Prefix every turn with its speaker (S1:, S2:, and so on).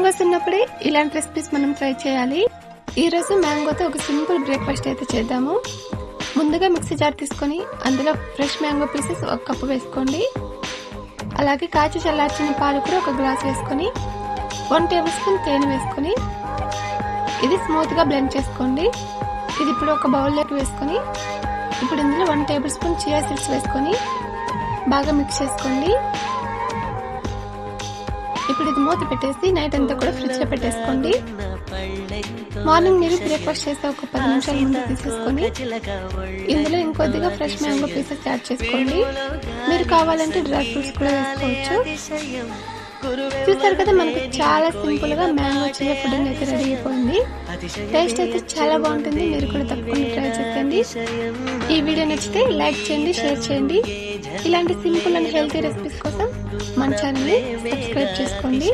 S1: Mangoes ఉన్నప్పుడే ఇలాంటి recipes మనం ట్రై చేయాలి. ఈరోజు మ్యాంగోతో ఒక సింపుల్ బ్రేక్ఫాస్ట్ అయితే చేద్దాము. ముందుగా మిక్సీ జార్ తీసుకొని అందులో ఫ్రెష్ మ్యాంగో పీసెస్ 1 కప్పు వేసుకోండి. అలాగే కాచి చల్లార్చిన పాలు కూడా 1 గ్లాస్ వేసుకొని 1 టేబుల్ స్పూన్ తేనె వేసుకొని ఇది స్మూత్గా బ్లెండ్ చేసుకోండి. ఇది ఇప్పుడు ఒక బౌల్లోకి వేసుకొని ఇప్పుడు ఇందులో 1 టేబుల్ స్పూన్ చియా సీడ్స్ వేసుకొని బాగా మిక్స్ చేసుకోండి. ఇప్పుడు ఇది మూత పెట్టేసి నైట్ అంతా కూడా ఫ్రిడ్జ్ లో పెట్టేసుకోండి. మార్నింగ్ మీరు బ్రేక్ఫాస్ట్ చేస్తే ఒక 10 నిమిషాల ముందు తీసేసుకొని ఇందులో ఇంకొద్దిగా ఫ్రెష్ మ్యాంగో పీసెస్ యాడ్ చేసుకోండి. మీరు కావాలంటే డ్రై ఫ్రూట్స్ కూడా వేసుకోవచ్చు. చూస్తారు కదా, మనకు చాలా సింపుల్ గా మ్యాంగో చియా పుడ్డింగ్ అయితే రెడీ అయిపోయింది. టేస్ట్ అయితే చాలా బాగుంటుంది. మీరు కూడా తప్పకుండా ట్రై చేయండి. ఈ వీడియో నచ్చితే లైక్ చేయండి, షేర్ చేయండి. ఇలాంటి సింపుల్ అండ్ హెల్తీ రెసిపీస్ కోసం మన ఛానల్ ని సబ్స్క్రైబ్ చేసుకోండి.